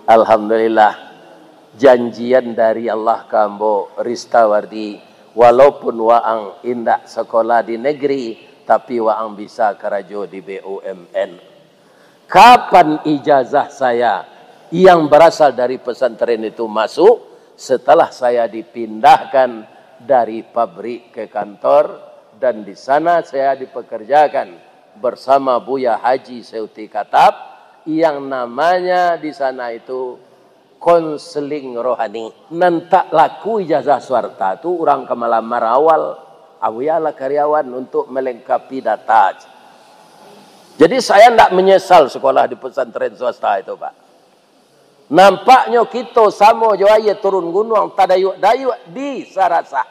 Alhamdulillah, janjian dari Allah kambo Ristawardi, walaupun waang indak sekolah di negeri, tapi waang bisa kerajo di BUMN. Kapan ijazah saya yang berasal dari pesantren itu masuk? Setelah saya dipindahkan dari pabrik ke kantor, dan di sana saya dipekerjakan bersama Buya Haji Seuti Katab, yang namanya di sana itu konseling rohani. Nantak laku ijazah swasta tu orang kemalamar awal, awiyalah karyawan untuk melengkapi data. Jadi saya tidak menyesal sekolah di pesantren swasta itu, Pak. Nampaknya kita sama jawaya turun gunung tadayuk-dayuk di Sarasah.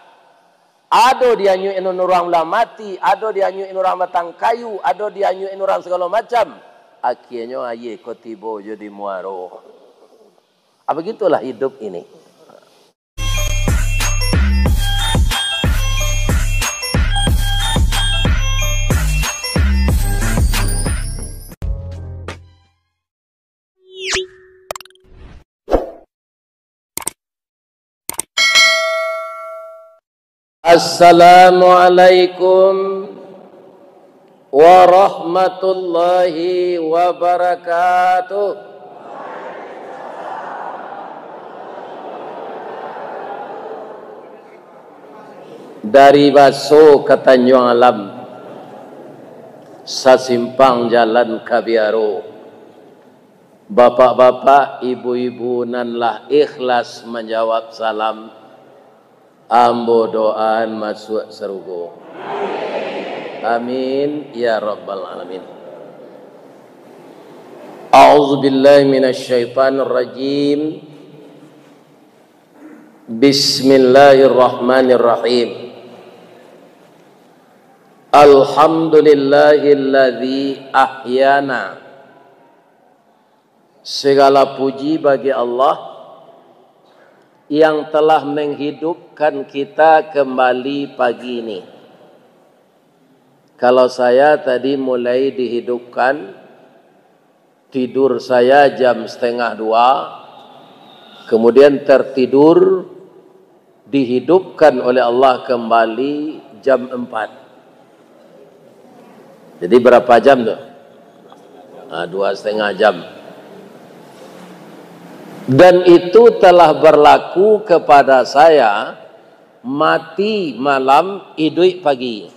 Ada dia nyuin orang lamati, ada dia nyuin orang batang kayu, ada dia nyuin orang segala macam. Akhirnya aye ko tiba jadi muaro. Begitulah hidup ini. Assalamualaikum warahmatullahi wabarakatuh. Dari Baso ke Tanjung Alam, sasimpang jalan Kabiaro, bapak-bapak, ibu-ibu nanlah ikhlas menjawab salam. Ambo doaan masuk serugo. Amin ya rabbal alamin. A'udzu billahi minasyaitonir rajim. Bismillahirrahmanirrahim. Alhamdulillahilladzi ahyana. Segala puji bagi Allah yang telah menghidupkan kita kembali pagi ini. Kalau saya tadi mulai dihidupkan, tidur saya jam 1:30, kemudian tertidur, dihidupkan oleh Allah kembali jam 4. Jadi berapa jam tuh? 2,5 jam. Dan itu telah berlaku kepada saya, mati malam, hidup pagi.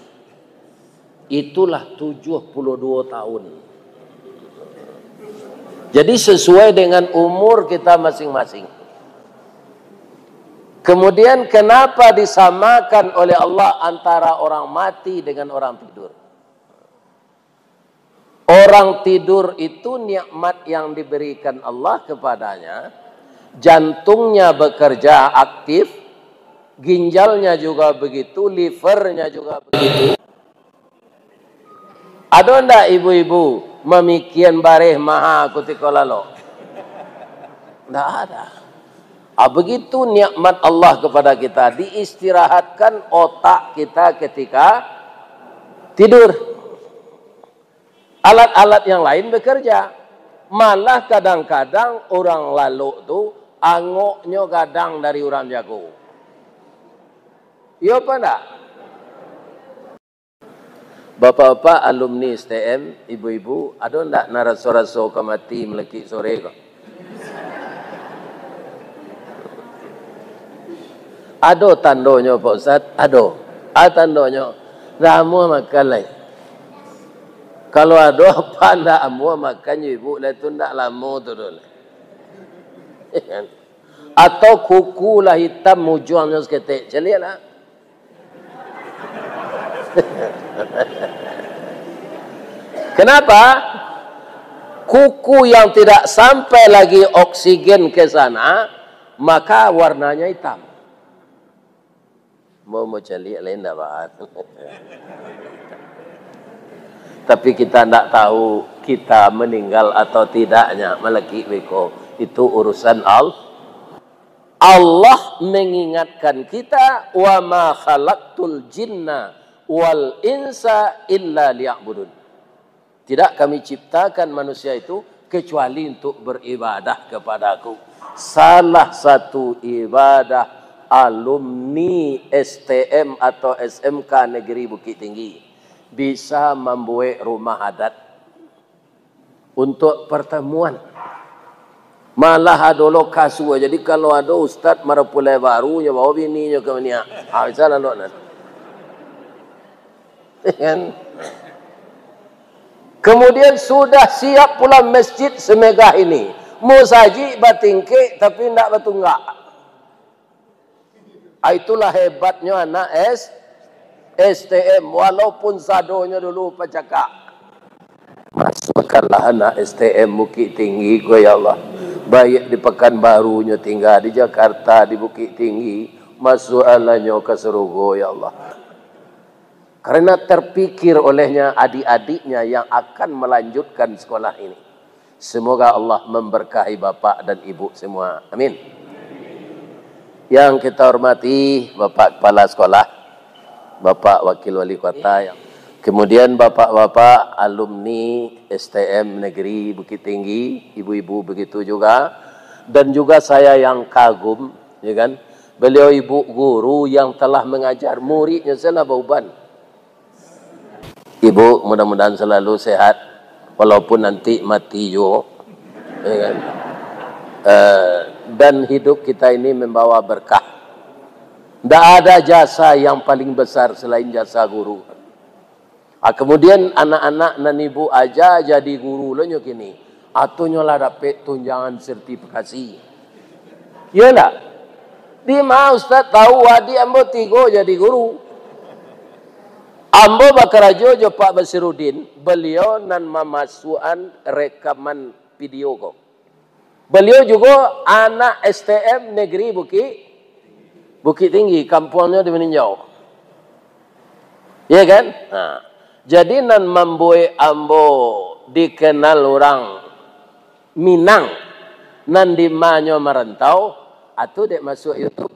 Itulah 72 tahun. Jadi sesuai dengan umur kita masing-masing. Kemudian kenapa disamakan oleh Allah antara orang mati dengan orang tidur? Orang tidur itu nikmat yang diberikan Allah kepadanya. Jantungnya bekerja aktif, ginjalnya juga begitu, livernya juga begitu. Ada ndak ibu-ibu memikian bareh maha ketika lalu? Ndak ada. Begitu nikmat Allah kepada kita, diistirahatkan otak kita ketika tidur. Alat-alat yang lain bekerja. Malah kadang-kadang orang lalu tu angoknya kadang dari orang jago. Iya apa enggak? Bapak-bapak alumni STM, ibu-ibu, ada enggak naraso-raso kemati melekik sore kok? Ada tandonya Pak Ustaz? Ada. Tandonya. Ramu makan lain. Kalau ada apa ndak amua makannya ibu lah tu ndak lama tu dulu. Atau kuku lah hitam mujuangnya seketik. Celik lah. Kenapa? Kuku yang tidak sampai lagi oksigen ke sana, maka warnanya hitam. Mau celik lain ndak bahat. Tapi kita tidak tahu kita meninggal atau tidaknya meleki weko. Itu urusan Allah mengingatkan kita, wa ma khalaqtul jinna wal insa illa liya'budun. Tidak kami ciptakan manusia itu kecuali untuk beribadah kepadaku. Salah satu ibadah alumni STM atau SMK Negeri Bukit Tinggi bisa membuat rumah adat untuk pertemuan. Malah ada lokasi. Jadi kalau ada ustaz marapulai baru, nya bawa bininya ke mana? Bisa lalu nanti. Kemudian sudah siap pula masjid semegah ini. Musaji batingke tapi tidak batunggak. Itulah hebatnya anak STM. Walaupun sadonya dulu pacakak. Masukkanlah anak STM Bukit Tinggi, ya Allah. Baik di Pekanbarunya tinggal di Jakarta, di Bukit Tinggi. Masuk alanya ke Serugo, ya Allah. Karena terpikir olehnya adik-adiknya yang akan melanjutkan sekolah ini. Semoga Allah memberkahi bapak dan ibu semua. Amin. Yang kita hormati Bapak Kepala Sekolah, Bapak Wakil Wali Kota, kemudian bapak-bapak alumni STM Negeri Bukit Tinggi, ibu-ibu begitu juga, dan juga saya yang kagum, ya kan? Beliau ibu guru yang telah mengajar muridnya salah Bauban. Ibu mudah-mudahan selalu sehat, walaupun nanti mati juga, ya kan? Dan hidup kita ini membawa berkah. Tidak ada jasa yang paling besar selain jasa guru. Kemudian anak-anak dan ibu aja jadi guru lo kini. Atau nyola dapat tunjangan sertifikasi. Iyalah. Di mana Ustaz tahu wadi ambo tigo jadi guru. Ambo bakarajo jo Pak Basirudin. Beliau nan memasukan rekaman video kok. Beliau juga anak STM Negeri Bukit Tinggi, kampungnya di Meninjau. Ya kan? Nah, jadi nan membuat ambo dikenal orang Minang, nan di manyo merantau, atau dek masuk YouTube.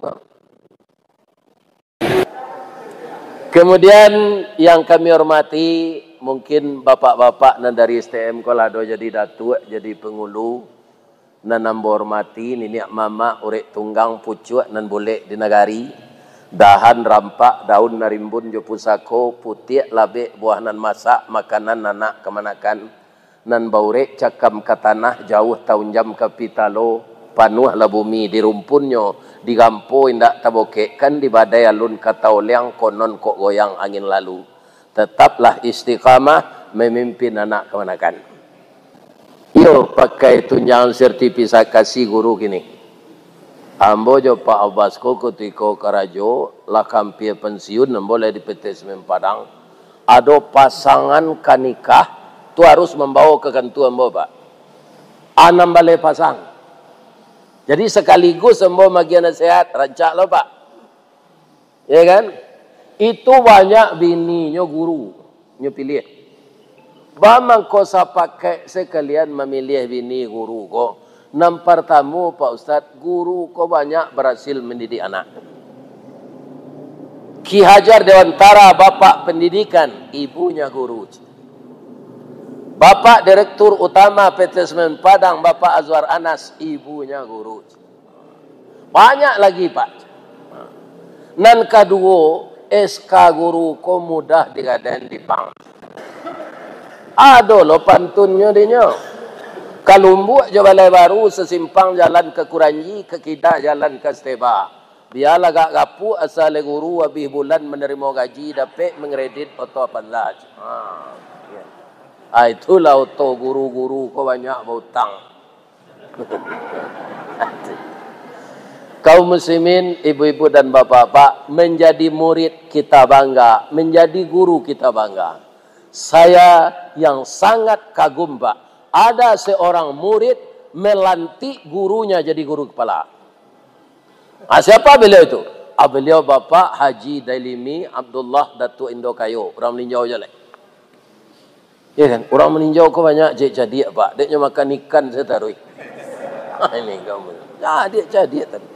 Kemudian yang kami hormati, mungkin bapak-bapak nan dari STM kolado jadi datuk, jadi pengulu. Nan ambo hormati niniak mama urek tunggang pucuk nan boleh di negari dahan rampak daun narimbun jo pusako putih labe buah nan masak makanan nanak kemanakan nan baurek cakam ke tanah jauh tahun jam kapitalo panuh lah bumi di rumpunnya di gampo indak taboke kan di badai alun katau liang konon kok goyang angin lalu tetaplah istiqamah memimpin anak kemanakan. Yo pakai tunjangan sertifikasi guru kini. Ambo jo Pak Abasko kutiko karajo lakampir pensiun boleh di PT Semen Padang. Ada pasangan kanikah tu harus membawa ke kantor ambo Pak. Anam balai pasang. Jadi sekaligus ambo bagi nasihat rancak lo Pak. Ya kan? Itu banyak bininya guru nyo pilih. Bamang ko sa pakai sekalian memilih bini guru ko. Nam pertama Pak Ustadz, guru ko banyak berhasil mendidik anak. Ki Hajar Dewantara bapak pendidikan, ibunya guru. Bapak Direktur Utama PT Semen Padang, Bapak Azwar Anas, ibunya guru. Banyak lagi Pak. Nan kedua, SK guru ko mudah digaden di pang. Ada lo pantunnya dinyo. Kalumbu jo balai baru sesimpang jalan ke Kuranji, ke Kida jalan ke Steba. Biarlah gak gapu asal guru habis bulan menerima gaji dapat mengredit auto panlaj. Itulah auto guru-guru kau banyak berhutang. Kaum muslimin, ibu-ibu dan bapak-bapak, menjadi murid kita bangga, menjadi guru kita bangga. Saya yang sangat kagum Pak, ada seorang murid melantik gurunya jadi guru kepala. Siapa beliau itu? Beliau Bapak Haji Dailimi Abdullah Datuk Indo Kayu, orang meninjau je lah. Ya kan, orang meninjau kau banyak jadi Pak, dia makan ikan saya taruh. Ini kamu. Ya, dia jadi tadi.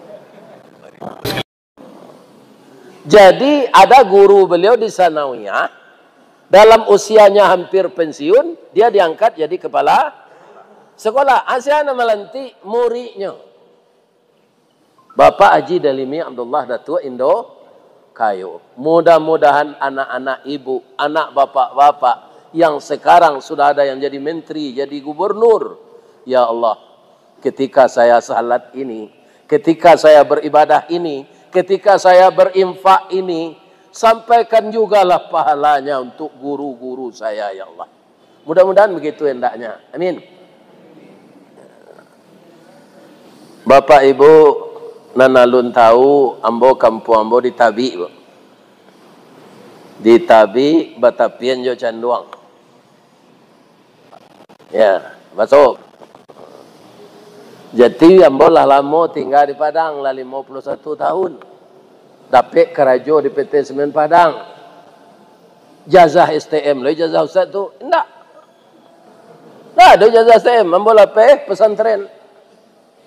Jadi ada guru beliau di Sanawiyah. Dalam usianya hampir pensiun, dia diangkat jadi kepala Sekolah Asyana melantik muridnya. Bapak Haji Dalimi Abdullah Datuk Indo Kayu. Mudah-mudahan anak-anak ibu, anak bapak-bapak yang sekarang sudah ada yang jadi menteri, jadi gubernur. Ya Allah, ketika saya salat ini, ketika saya beribadah ini, ketika saya berinfak ini, sampaikan jugalah pahalanya untuk guru-guru saya, ya Allah. Mudah-mudahan begitu hendaknya. Amin. Bapak Ibu, nanalun tahu ambo kampung ambo di Tabi. Di Tabi Batapian jo Canduang. Ya, masuk. Jadi ambo lah lama tinggal di Padang lah 51 tahun. Dapat kerajo di PT Semen Padang. Jazah STM lo, jazah Ustaz tu enggak. Enggak ada jazah STM, ambo lah pesantren.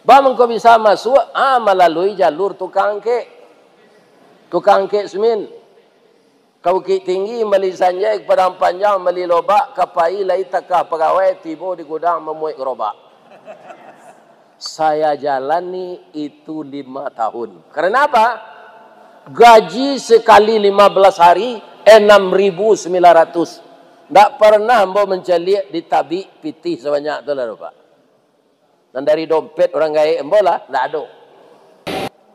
Bang kau bisa masuk melalui jalur tukang ke semen. Kau ke tinggi meli sanjai padang panjang meli lobak kapai lai takah pegawai tiba di gudang memuik gerobak. Saya jalani itu 5 tahun. Karena apa? Gaji sekali 15 hari 6.900. Tak pernah ambo mencari di Tabi pitih sebanyak tu lah Pak. Dan dari dompet orang gaya embola, tak ada.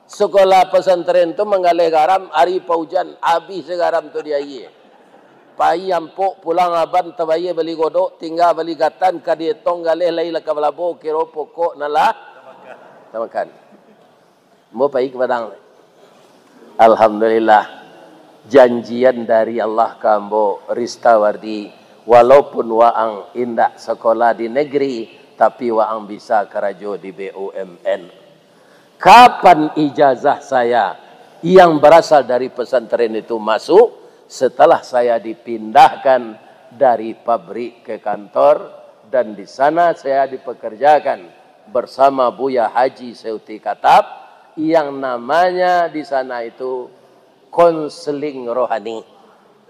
Sekolah pesantren tu menggalih garam, hari paujan, habis garam tu dia ye. Pai ampuk pulang aban tabaye beli godok, tinggal beli gatan, kadietong galih lai lah kabalabo, kiro pokok nalah. Tamakan. Mau pai ke Padang. Alhamdulillah. Janjian dari Allah kambo Ristawardi, walaupun waang indak sekolah di negeri, tapi waang bisa kerajo di BUMN. Kapan ijazah saya yang berasal dari pesantren itu masuk? Setelah saya dipindahkan dari pabrik ke kantor, dan di sana saya dipekerjakan bersama Buya Haji Seuti Katab, yang namanya di sana itu konseling rohani.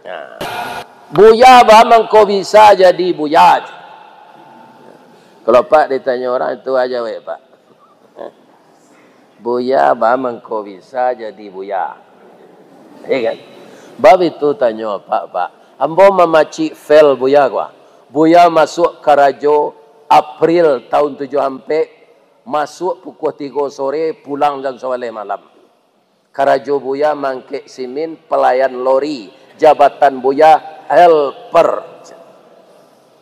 Nah, Buya bang kau bisa jadi Buya. Kalau Pak ditanya orang itu aja weh Pak. Buya bang kau bisa jadi Buya. Ya kan? Bab itu tanya Pak. Ambo memaci fel Buya gua. Buya masuk Karajo April tahun 7 ampe, masuk pukul 3 sore, pulang jam 9 malam. Karajo Buya mangke simin pelayan lori, jabatan Buya helper.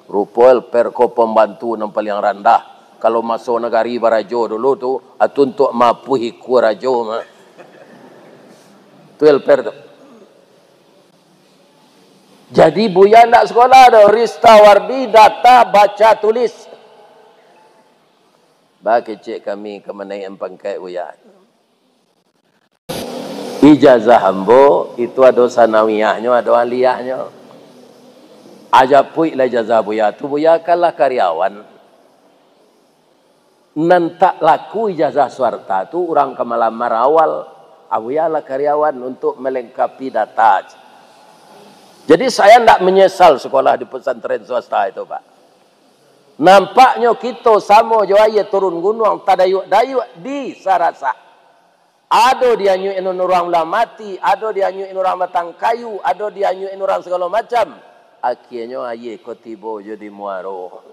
Rupa helper ko pembantu yang paling rendah. Kalau masuk negari barajo dulu tu, untuk mapuhi ku rajo mah. Tu helper tu. Jadi Buya nak sekolah ada Ristawardi data baca tulis. Bagi cek kami ke mana yang pangkai Buya. Ijazah hambo itu ada sanawiyahnya, ada aliyahnya. Ajapui lah ijazah Buya tu, Buya kalah karyawan. Nantak laku ijazah swarta tu orang kemalamar awal. Buya lah karyawan untuk melengkapi data. Jadi saya tidak menyesal sekolah di pesantren swasta itu Pak. Nampaknya kita sama jawaya turun gunung, tadayuk-dayuk di Sarasa. Ada dia nyuin orang belah mati, ada dia nyuin orang batang kayu, ada dia nyuin orang segala macam. Akhirnya aye ko tiba jadi muaro.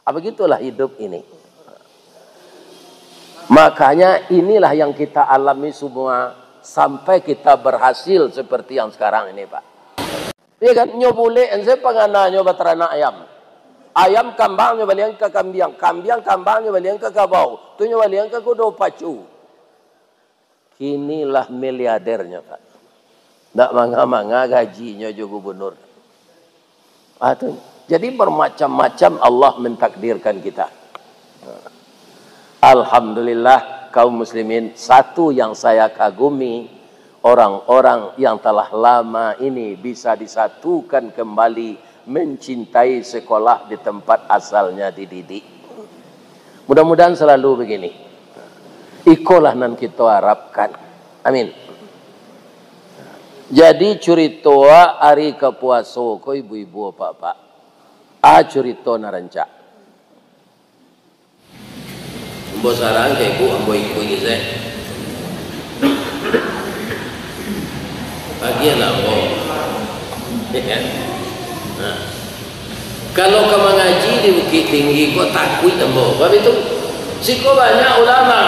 Begitulah hidup ini. Makanya inilah yang kita alami semua sampai kita berhasil seperti yang sekarang ini Pak. Iya kan, nyobule ense pangana nyoba ternak ayam. Ayam kambang nyoba liang ke kambiang, kambiang kambang nyoba liang ke kabau, tu nyoba liang ke kudo pacu. Inilah miliardernya Pak. Tak manga-manga gajinya juga gubernur. Jadi bermacam-macam Allah mentakdirkan kita. Alhamdulillah kaum muslimin, satu yang saya kagumi, orang-orang yang telah lama ini bisa disatukan kembali mencintai sekolah di tempat asalnya dididik. Mudah-mudahan selalu begini. Ikolah nan kita harapkan. Amin. Jadi curitoa hari kepuaso ko ibu-ibu bapak. Curito naranca. Ambo sarang ke ibu, ambo ikut gitu. Bagian ambo, ya kan? Nah. Kalau kau mengaji di Bukit Tinggi, kau takut ambo. Sebab itu, siko banyak ulama.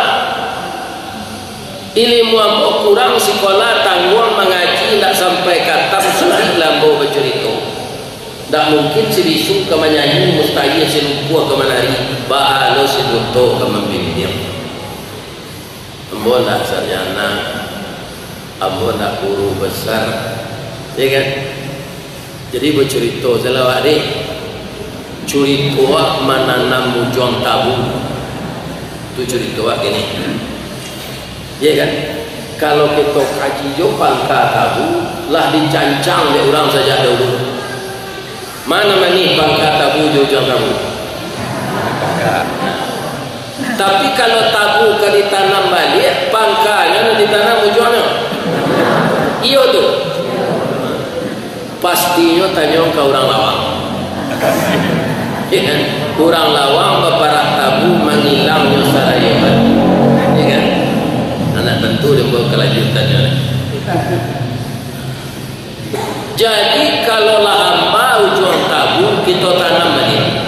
Ilmu ambo kurang sekolah tangguang mengaji, tak sampai kata sedih lambo bercerita. Tak mungkin si bisu ke menyanyi, mustahil si lumpur ke menari, bahalo si buto ke membimbing. Ambo nak sarjana, ambo nak guru besar, ya kan? Jadi bercerita selawat ni, curi tua menanam mujong tabu, tu curi tua gini, ya kan? Kalau kita kaji jo pangka tabu, lah dicancang oleh orang saja dahulu. Mana mani pangka tabu jujang tabu? Tapi kalau tabu ke ditanam balik, pangkanya ditanam ujungnya. Iyo tu. Pastinya tanya ke orang lawang. Ya kan? Orang lawang beparak tabu mengilangnya sarayeban. Ya kan? Anak tentu dia bawa kelanjutannya. Jadi kalau lah hamba ujung tabu kita tanam balik.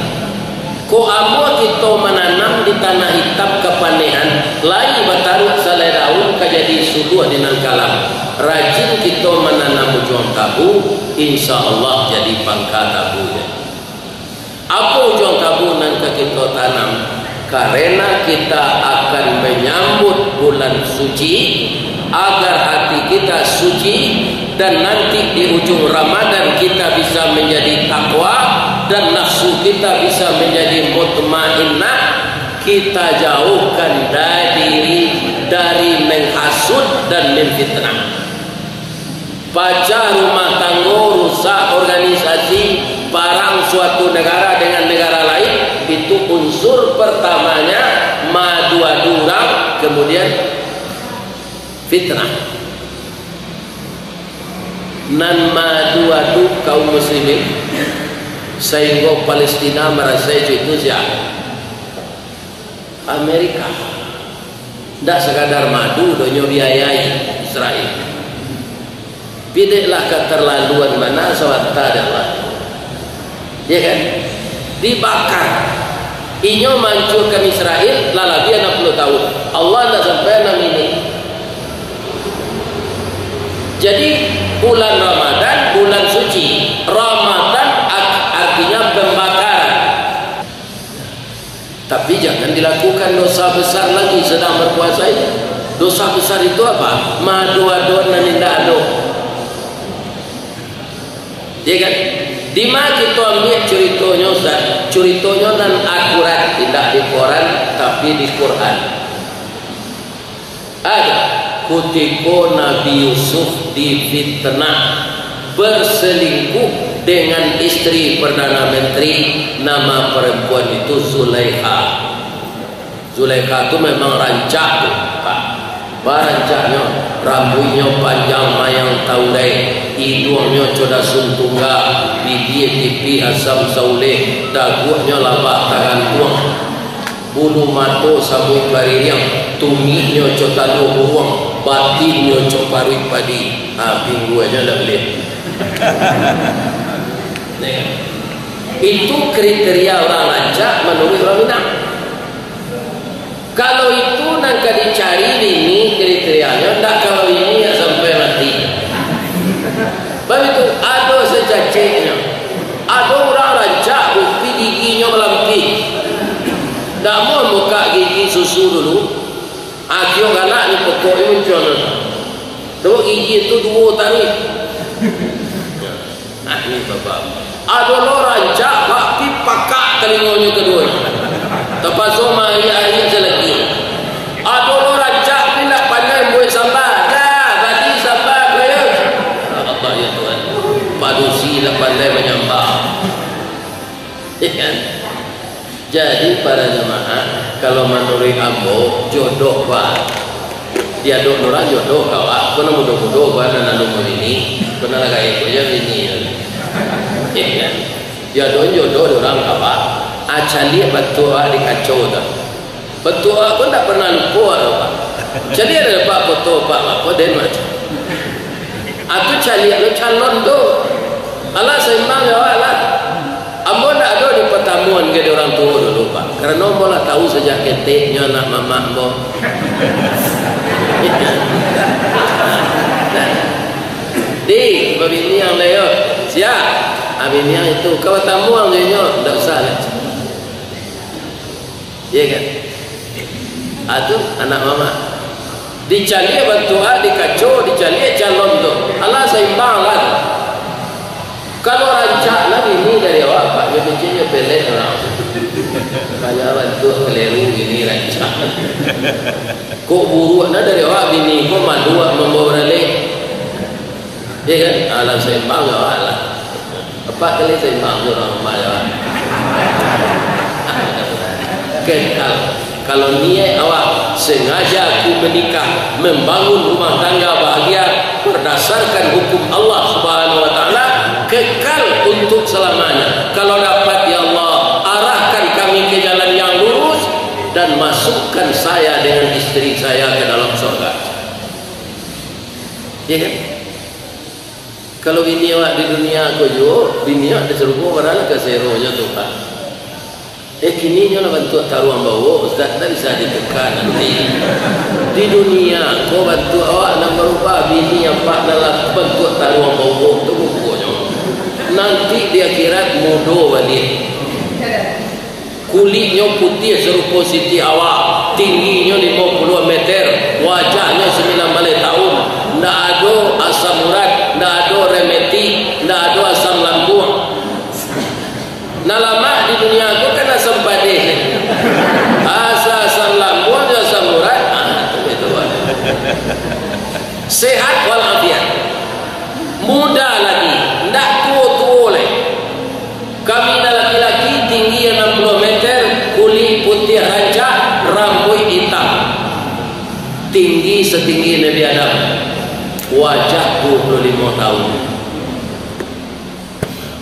Ko amo kita menanam di tanah hitam kepanehan, lai bataruk salai daun kajadi sudu dengan kalam. Rajin kita menanam ujung tabu, insya Allah jadi pangka tabu. Apa ujung tabu nanti kita tanam? Karena kita akan menyambut bulan suci agar hati kita suci, dan nanti di ujung Ramadan kita bisa menjadi takwa dan nafsu kita bisa menjadi mutmainnah. Kita jauhkan diri dari menghasut dan memfitnah. Pecah rumah tangga, rusak organisasi, perang suatu negara dengan negara lain, itu unsur pertamanya madu-adu orang, kemudian fitnah. Nan madu-adu kaum muslimin sehingga Palestina merasa itu siapa? Amerika. Tidak sekadar madu, donyo biayai Israel. Bidiklah keterlaluan mana sawata adalah, ya kan? Dibakar. Inyo mancurkan Israel, lalabi 60 tahun. Allah tidak sampai 6 ini. Jadi bulan Ramadan, bulan suci. Ramadan artinya pembakaran. Tapi jangan dilakukan dosa besar lagi sedang berpuasa ini. Dosa besar itu apa? Madu-adu dan indah-adu. Ya kan? Di mana kita ambil ceritanya, Ustaz? Ceritanya dan akurat, tidak di koran tapi di Quran. Ada ketika Nabi Yusuf difitnah berselingkuh dengan istri Perdana Menteri, nama perempuan itu Zulaikha. Zulaikha itu memang rancak tuh, Pak. Rancaknya rambutnya panjang mayang taulai, hidungnya coda suntungga, bibir tipi asam sauleh, dagunya labak tangan tuang, bulu mato sabuk baririang, tuminya coda luang, batinnya coparui padi. Minggu aja dah beli. Itu kriteria orang rancak menurut orang Minang. Kalau itu nangka dicari ini kriterianya, tak kalau ini ya sampai mati. Sebab itu ada secaciknya, ada orang rancak bukti giginya melampir. Tak mau buka gigi susu dulu, akhirnya anak ni pokoknya muncul. Terus gigi itu 2 tarik. Nah ini bapak. Ada orang rancak tapi pakak telinganya kedua. Tepat semua hari-hari selagi. Ada orang rancak tidak pandai buat sabar. Dah, bagi sabar kaya. Allah ya Tuhan. Padusi tidak pandai menyembah. Jadi para jemaah, kalau menurut ambo jodoh pak. Dia dok nurah jodoh kawak. Kena mudah-mudah pak dan anu ini. Kena lagi itu aja ini. Dia jodoh orang kawak. Acali batu di kacau dah. Betul aku tak pernah lupa Pak. Jadi ada Pak foto Pak apa dan macam. Aku cari lo calon tu. Alah seimbang ya Allah. Ambo nak ada di pertemuan ke orang tua dulu Pak. Karena ambo lah tahu sejak ketiknya anak mama ambo. Di babini yang leo siap. Abini yang itu kau tamuang dia nyo tak usah lah. Iya kan? Atuh anak mama dicari bantu dikacau dicari calon tu Allah seimbang lah. Kalau rancak lah ini dari awak Pak dia bincangnya pelet orang kaya bantu keliru ini rancak kok buruk nah dari awak bini kok madu membawa balik ya kan Allah seimbang ya Allah apa kali seimbang orang rumah ya kalau niat awak sengaja aku menikah membangun rumah tangga bahagia berdasarkan hukum Allah Subhanahu wa taala kekal untuk selamanya. Kalau dapat ya Allah arahkan kami ke jalan yang lurus dan masukkan saya dengan istri saya ke dalam surga. Ya kan? Kalau bini awak di dunia aku juga bini awak di surga barang ke seronya tu Pak. Kini nyolah bantu taruhan bawa Ustaz tak bisa ditekan nanti di dunia kau bantu awak nak merubah bini yang pak dalam bantu taruhan bawa tu bukunya nanti di akhirat mudo balik kulitnya putih serupa Siti awak tingginya 50 meter wajahnya 9 tahun tak ada asam urat tak ada remeti tak ada asam lambung nah lama di dunia aku kan asam padeh asam lambung asam urat itu sehat walafiat muda lagi tak tua-tua lagi kami laki-laki tinggi 60 meter kulit putih rancak rambut hitam tinggi setinggi Nabi Adam wajah 25 tahun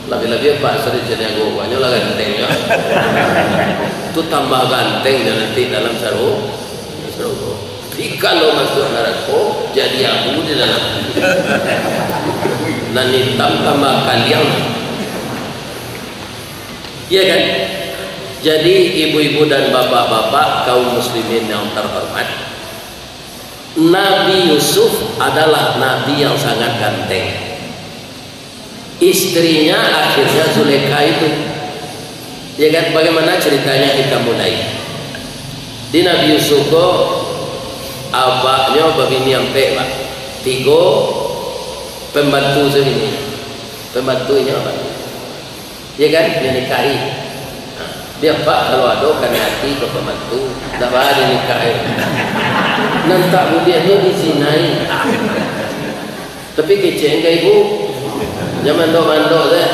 lagi-lagi Pak sering jadi aku banyak lah gantengnya itu tambah ganteng nanti dalam sarung kalau masuk neraka jadi aku di dalam dan hitam tambah kalian iya kan jadi ibu-ibu dan bapak-bapak kaum muslimin yang terhormat Nabi Yusuf adalah nabi yang sangat ganteng. Istrinya akhirnya Zulaikha itu ya kan bagaimana ceritanya kita mulai di Nabi Yusuf abaknya babini yang Pak 3 pembantu segini pembantunya apa ya kan dia nikahi dia Pak kalau ada kan hati ke pembantu tak ada nikahi nanti budiannya dizinai tapi kece enggak ibu zaman mandok deh.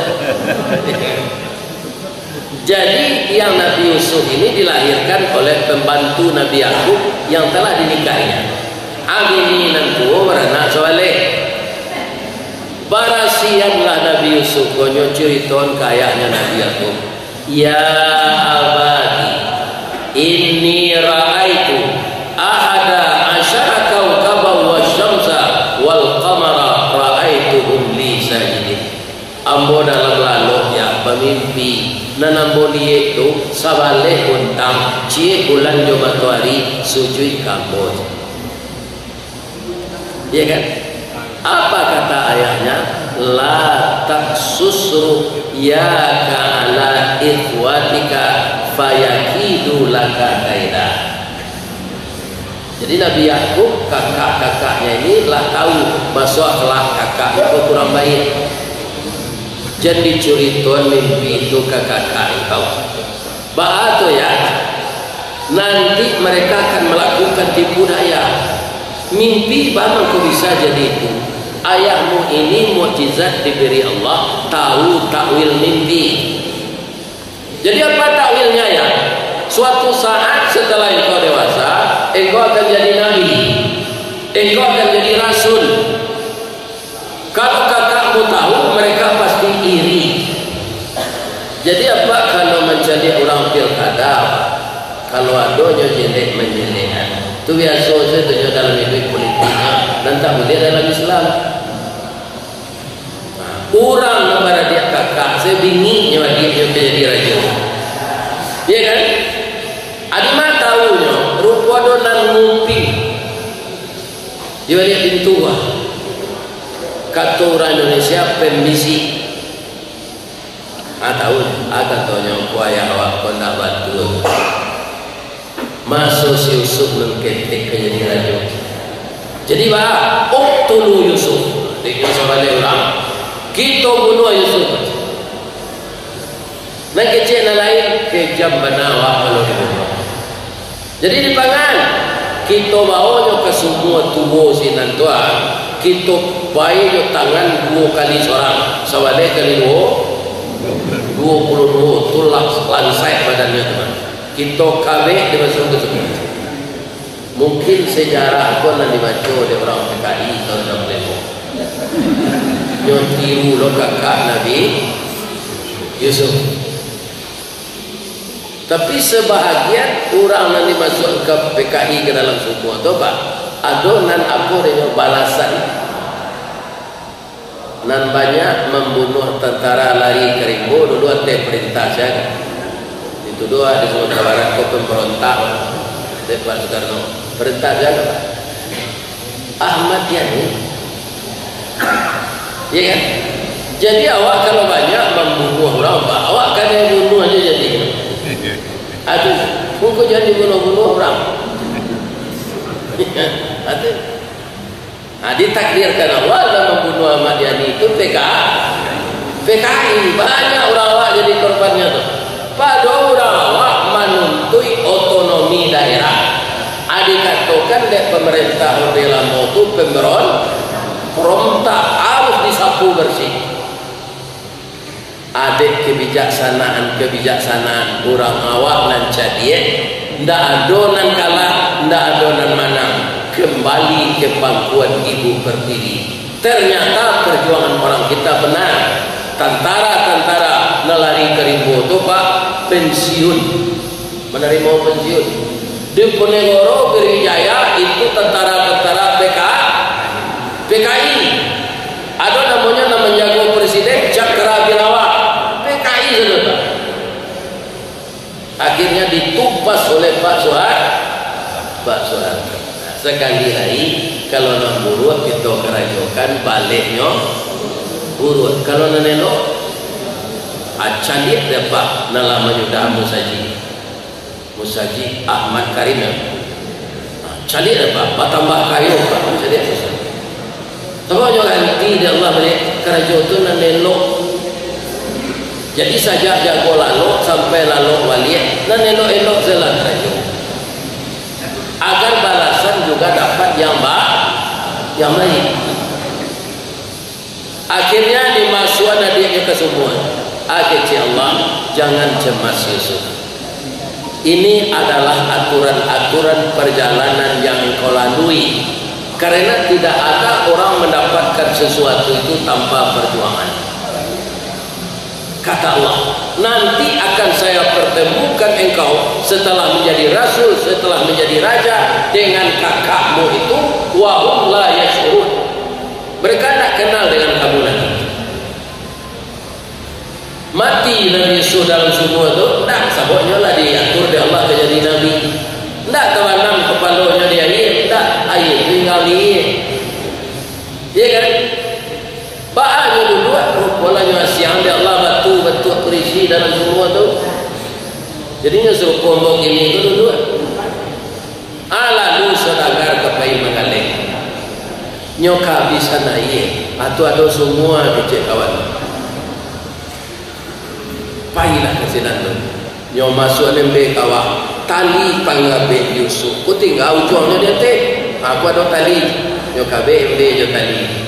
Jadi yang Nabi Yusuf ini dilahirkan oleh pembantu Nabi Yakub yang telah dinikahinya. Amini nantu beranak soleh. Barasianlah Nabi Yusuf konyo ceriton kayaknya Nabi Yakub. Ya abadi, inni ra'aitu ahada asyara kawkaban wasyamsa wal qamara ra'aituhum li sajidin. Ambo dalam lalu ya pemimpi nanambo dia itu sabaleh untang cie bulan Jumatuari sujud kambot ya kan apa kata ayahnya la taksusru ya ka'ala ikhwatika fayakidu laka kaida. Jadi Nabi Yakub kakak-kakaknya ini lah tahu masalah kakaknya kurang baik. Jadi curiton mimpi itu kakak engkau. Bahatu ya. Nanti mereka akan melakukan tipu daya. Mimpi bagaimana kau bisa jadi itu? Ayahmu ini mukjizat diberi Allah, tahu takwil mimpi. Jadi apa takwilnya ya? Suatu saat setelah engkau dewasa, engkau akan jadi nabi. Engkau akan jadi rasul. Kalau kakakmu tahu, mereka pasti iri. Jadi apa kalau menjadi orang pilkada? kalau adanya jelek menjelekkan itu biasa saja dalam hidup politiknya dan tak boleh dalam Islam. Orang kepada dia kakak saya bingit nyawa dia menjadi raja, ya kan? Adi mah tahunya rupa donan ngumpi dia lihat pintu kata orang Indonesia pembisi. Tahu agak tanya kuaya awak kau nak bantu masuk si Yusuf mengketek ke jadi raja. Jadi bah uktulu Yusuf dikira balik orang kita bunuh Yusuf. Nak kecil nak lain kejam benar awak kalau dibunuh. Jadi dipangan kita bawanya ke semua tubuh sinan tuan kita bayi tangan 2 kali seorang sawale kali 22 tulak lansai badannya teman. Kita kabeh dimasuk ke semua. Mungkin sejarah pun nanti baca oleh orang PKI kalau dah boleh. Nyotiru lo kakak Nabi Yusuf. Tapi sebahagian orang nanti masuk ke PKI ke dalam semua tu pak. Adonan aku dengan balasan. Nan banyak membunuh tentara lari ke Rimbo dulu ada perintah saya. Itu dua di Sumatera Barat kau pemberontak Pak Soekarno perintah saya Ahmad Yani, ya kan? Jadi awak kalau banyak membunuh orang, awak kan yang bunuh aja jadi. Aduh, bukan jadi bunuh orang. Aduh. Ditakdirkan Allah dalam membunuh Ahmad Yani itu PKI banyak orang awak jadi korbannya tuh. Pada orang awak menuntut otonomi daerah. Dikatakan dek pemerintah Orde Lamo itu pemberontak harus disapu bersih. Adik kebijaksanaan orang awak nan cadiet ndak adonan kalah ndak adonan menang kembali ke pangkuan ibu pertiwi. Ternyata perjuangan orang kita benar. Tentara nelari ke Rimbo itu pak pensiun menerima pensiun. Di Ponegoro Birijaya itu tentara PKI. Ada namanya jago presiden Cakra Birawa PKI saudara. Akhirnya ditumpas oleh Pak Soeharto. Sekali lagi kalau nak buruk kita kerajokan baliknya buruk. Kalau nak nelok acalit dapat nalamanya dah Musaji Ahmad Karim calik apa tambah kayu apa calik tambah juga ganti dia Allah balik kerajaan itu nan elok. Jadi saja jago lalu sampai lalu waliat nan elok jalan kerajaan agar balasan juga dapat yang baik. Akhirnya dimasukkan adiknya ke semua. Akhirnya Allah jangan cemas Yusuf. Ini adalah aturan-aturan perjalanan yang engkau lalui. Karena tidak ada orang mendapatkan sesuatu itu tanpa perjuangan. Kata Allah, nanti akan saya pertemukan engkau setelah menjadi rasul, setelah menjadi raja dengan kakakmu itu wa hum la yashurun. Mereka tak kenal dengan kamu lagi. Mati Nabi Yusuf dalam semua itu tak sabotnya lah diatur dia Allah jadi Nabi. Tak tawanan kepalanya dia tak air tinggal dia. Ya kan? Ba'anya dulu rupanya siang dia Allah batu perisi dalam semua itu. Jadinya suruh kombok ini itu dulu. Lalu sedagar kepai mengalih. Nyoka bisa naik atau ada semua kecil kawan. Pailah kesinan tu. Nyo masuk lembe kawah tali pangabe Yusuf. Ku tinggal ujungnya dia teh. Aku ada tali. Nyo kabe embe jo tali.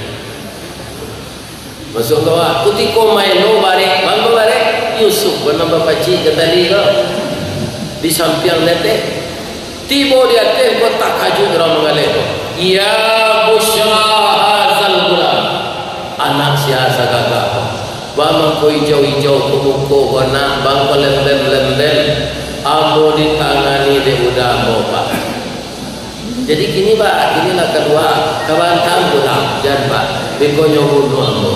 Masuk kawah. Ku tiko maino barek, bangko barek Yusuf menambah paci ke tali ke. Di samping dia teh. Tibo dia teh kau tak kaju orang mengalir. Ya busyra hazal gulam. Anak siasa gagah. Bang ko hijau-hijau kumuko warna bang ko lenden-lenden ambo ditangani de udah Pak. Jadi kini Pak, inilah kedua kawan tamu lah jan Pak. Bekonyo bunuh ambo.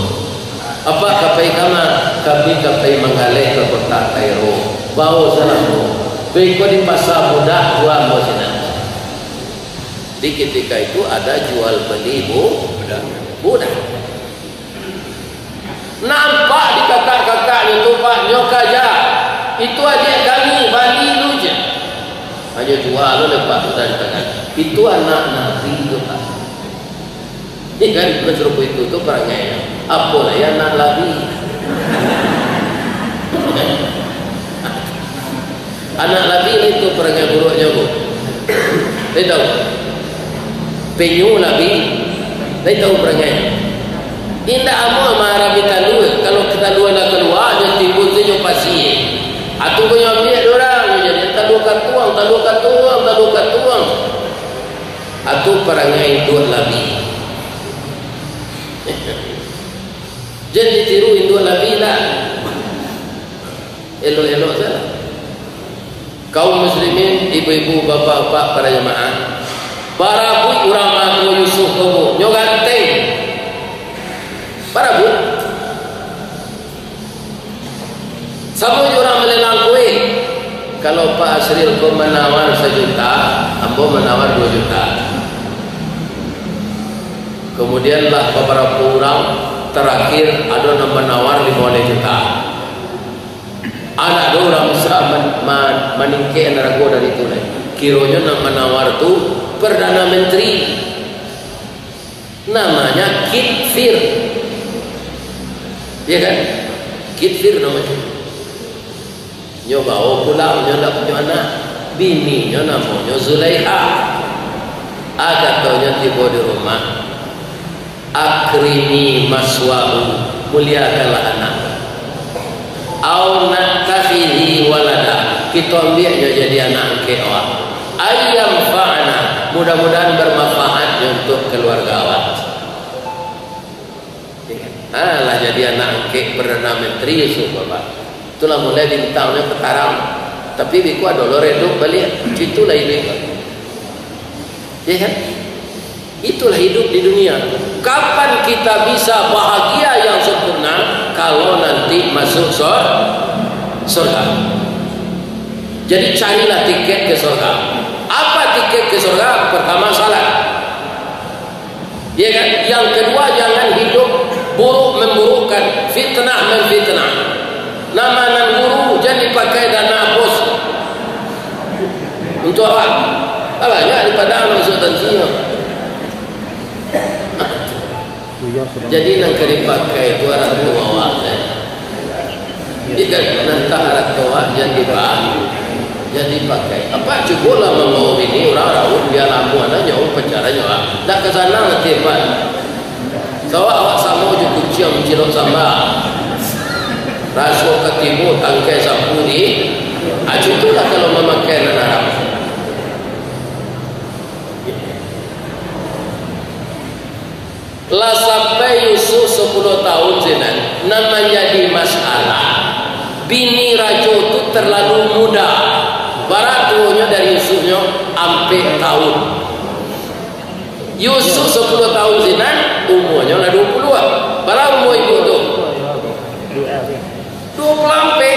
Apa kapai kami menggalih ke kota Kairo. Bawa salammu. Beko di pasar budak dua ambo sini. Di ketika itu ada jual beli budak. Nampak di kakak-kakaknya itu Pak Nyokaja. Itu adik kami Bali Luja. Hanya jual oleh Pak dan kakak. Itu anak Nabi itu Pak. Ini kan menserupu itu perangai. Apalah ya anak Nabi. Anak Nabi itu perangai buruknya Bu. Saya tahu. Penyu Nabi. Saya tahu perangai. Indah amu marah kita dua. Kalau kita dua nak keluar, dia timbul tu pasir. Atau kau yang ambil orang, jadi talu katuang. Atau perangai dua Nabi. Jadi tiru dua Nabi lah. Elok-elok saja. Kaum muslimin, ibu-ibu, bapa-bapa, para jemaah. Para bu urang aku Yusuf kamu nyoganteng. Para bu. Sama orang melelang kue. Kalau Pak Asril kau menawar 1 juta, ambo menawar 2 juta. Kemudianlah beberapa orang terakhir ada yang menawar 5 juta. Anak orang bisa meningkatkan ragu dari itu. Kironya yang menawar tu Perdana Menteri, namanya Kitfir, ya kan? Kitfir namanya. Nyoba pulang, nyoba punya anak, bininya namanya Zulaiha. Katanya tiba di rumah, akrimi maswahu, muliakanlah anak. Au naktafihi walada, kita ambilnya jadi anak kewa. Ayam fa'ana, mudah-mudahan bermanfaat untuk keluarga awak. Lah jadi anak kek Perdana Menteri Yusuf Bapak. Itulah mulai bintangnya ketaram. Tapi biku ada loreduk balik. Itulah hidup. Ya kan? Itulah hidup di dunia. Kapan kita bisa bahagia yang sempurna? Kalau nanti masuk surga. Jadi carilah tiket ke surga. Apa tiket ke surga? Pertama salat. Ya kan? Yang kedua jangan hidup buruk memburukkan, fitnah memfitnah. Nama nan guru jadi pakai dana bos. Untuk apa? Banyak daripada masuk tansinya. Jadi yang dipakai itu arah tua. Jika nanti arah tua jadi jadi pakai apa cukup lah mau ini orang rawat dia lampu anaknya pacaranya tak ke sana nanti Pak. So awak sama je kuciam cilok sambal rasuk ke timur tangkai sampuri. Itulah kalau memakai anak. Lah sampai Yusuf 10 tahun sinan nama jadi masalah. Bini raja itu terlalu muda. Baratunya dari Yusufnya sampai tahun. Yusuf 10 tahun sinan umurnya lah 22. Berapa umur ibu tu? 20 sampai.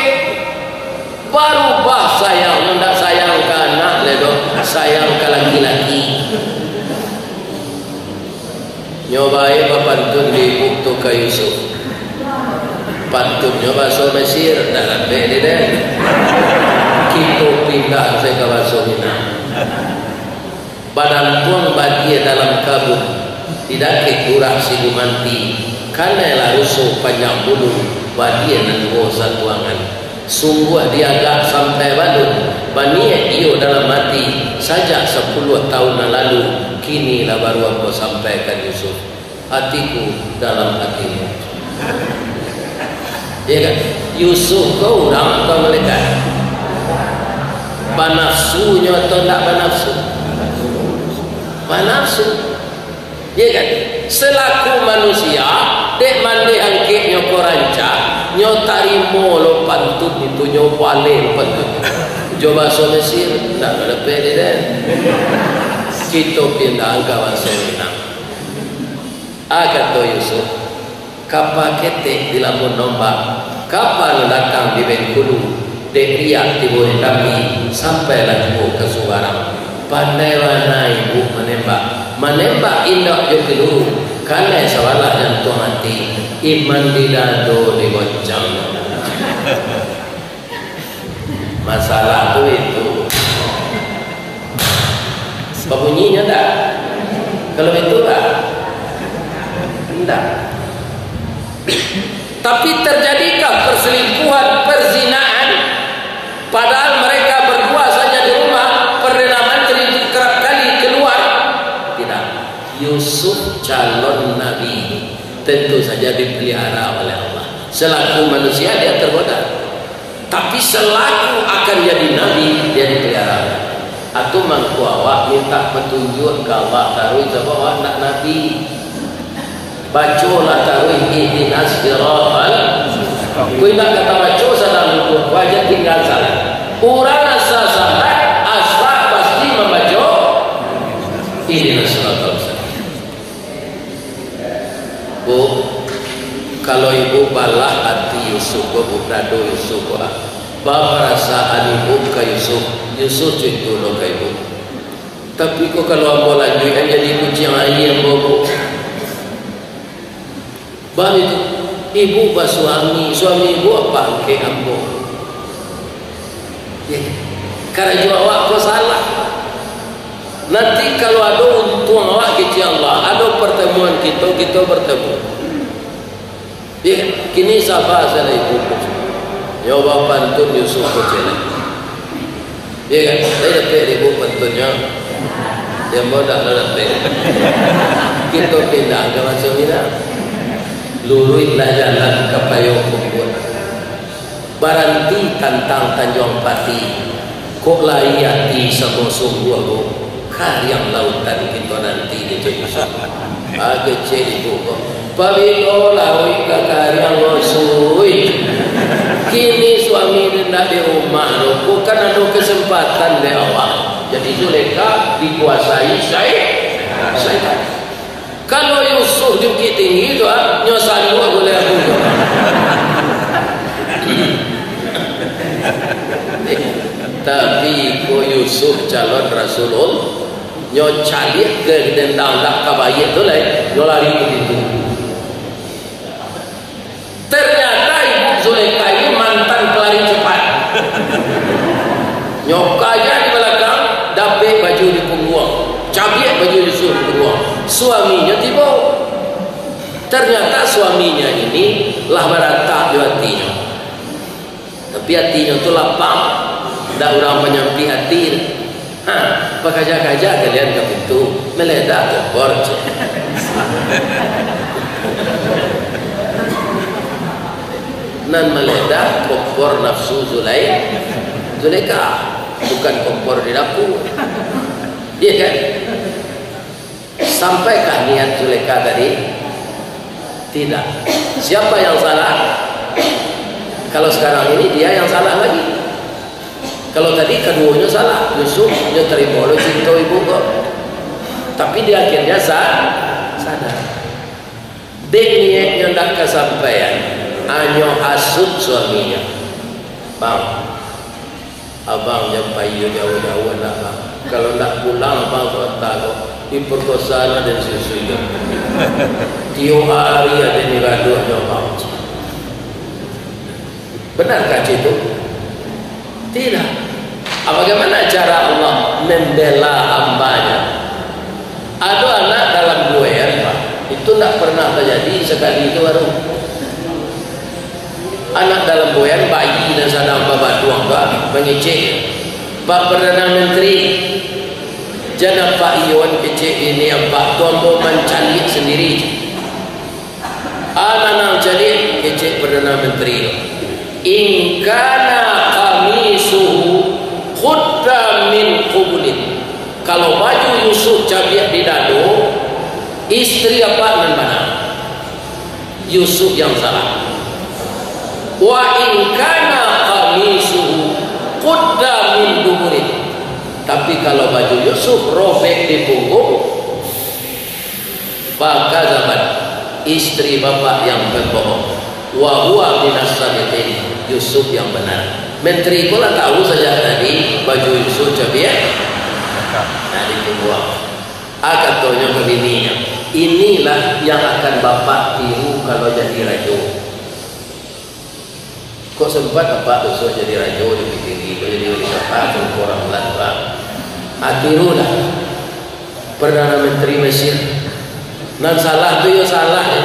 Baru bah sayang, tidak sayang ke anak ledo, sayang ke laki-laki. Nyobai pantun di buktu ke Yusuf. Pantun nyoba so Mesir dalam bedi deh. Kita pindah saya ke Basomina. Badan pun bahagia dalam kabut. Tidak kekurang si gumanti. Karena lah rusuh panjang bulu. Bahagia dan satu angan. Sungguh dia agak sampai balut. Baniak iyo dalam mati. Sajak 10 tahun lalu. Kini lah baru aku sampaikan Yusuf. Hatiku dalam hatimu. Ya kan? Yusuf kau orang atau malaikat? Panafsunya atau tak panafsu? Panafsu. Ya kan? Selaku manusia, dek mandi angkit nyoko rancak, nyo tarimo lo pantun itu nyo wale pantun. Coba so Mesir, tak ada pede deh. Kita pindah kawan seminar. Kata Yusuf, kapal ketek di lamun nombak, kapal datang di Bengkulu, dek timur tapi sampailah ibu ke Subarang. Pandai warna ibu menembak indah yo keluru, karena sawalah yang tuh hati, iman didado digoncang. Masalah tuh itu bunyinya tak? Kalau itu tak? Tidak. Tapi terjadikah perselingkuhan, perzinaan, padahal mereka berdua saja di rumah, Perdana Menteri kerap kali keluar? Tidak. Yusuf calon Nabi tentu saja dipelihara oleh Allah. Selaku manusia dia tergoda, tapi selaku akan jadi Nabi dia dipelihara. Atau mangku awak minta petunjuk ke Allah taruh jawab anak Nabi. Bacalah taruh ihdinas siratal. Kau nak kata baca sedang lupa wajah tinggal salah. Urang asa salah asal pasti membaca ihdinas siratal. Bu, kalau ibu balah hati Yusuf, bukan do Yusuf, bapak perasaan ibu ke Yusuf itu lo ke ibu. Tapi kok kalau ambo lanjutkan jadi kucing ayam bobo. Bah itu ibu bah suami ibu apa ke ambo? Ya, karena jua awak kau salah. Nanti kalau ada untung awak kecil Allah, ada pertemuan kita bertemu. Ya, kini sabar saya ibu. Nyoba pantun Yusuf kecil. Ya kan, saya dapat ibu pantunnya. Dia mau tak dapat. Kita pindah ke macam ini. Luruitlah jalan ke payung kumpul. Baranti tantang Tanjung Pati. Kok layati sungguh-sungguh aku. Karyang lautan kita nanti itu Yusuf. Kecil ibu kok. Pabilo lawi ke karyang ngosui. Kini suami tidak di rumah loh, bukan ada kesempatan deh awak. Jadi Zulaikha dikuasai syaitan. Kalau Yusuf jungkit tinggi tu, nyosan dua boleh aku. Tapi ko Yusuf calon Rasulullah, nyocalik ke dendang tak kabayat tu lah, nyolari begitu. Ternyata ibu Zulaikha ini mantan pelari cepat. Nyokanya di belakang, dapet baju di punggung, cabiak baju di punggung. Suaminya tiba. Ternyata suaminya ini lah merata di hatinya. Tapi hatinya itu lapang, tidak orang menyampi hati. Pekaja-kaja kalian ke pintu, meledak ke porce. Nan meledak kompor nafsu Zulaikha, bukan kompor di dapur. Iya kan? Sampaikah niat Zulaikha tadi? Tidak. Siapa yang salah? Kalau sekarang ini dia yang salah lagi. Kalau tadi keduanya salah, Yusuf dia terima lo cinta ibu kok. Tapi dia akhirnya sadar. Dek niatnya tak kesampaian. Anyo hasut suaminya. Bang, abang jampai jauh-jauh nak bang. Kalau nak pulang abang kota kok diperkosa dan sesuatu. Tiap hari ada ni gaduhnya bang. Benarkah itu? Tidak. Bagaimana cara Allah membela hambanya? Ada anak dalam goyang pak. Itu tak pernah terjadi sekali itu baru. Anak dalam goyang bayi dan sadang babat tuang pak mengecek Pak Perdana Menteri jangan Pak Iwan kecek ini Pak tuan mau mencalik sendiri anak calik kecek Perdana Menteri in kana qamisuhu khudda min qubulin. Kalau baju Yusuf cabiak di dado, istri apa dan mana? Yusuf yang salah. Wa in kana qamisuhu qudda min Tapi kalau baju Yusuf robek di punggung, fakazabat, istri bapak yang berbohong, wa huwa minas sadiqin, Yusuf yang benar. Menteri pula tahu saja tadi baju Yusuf cabiak, nah dibuang. Katanya ke bininya, inilah yang akan bapak tiru kalau jadi raja. Kok sempat bapak Yusuf jadi raja dipikiri, jadi siapa orang Belanda. Tirulah Perdana Menteri Mesir. Nan salah tu yo salah ya.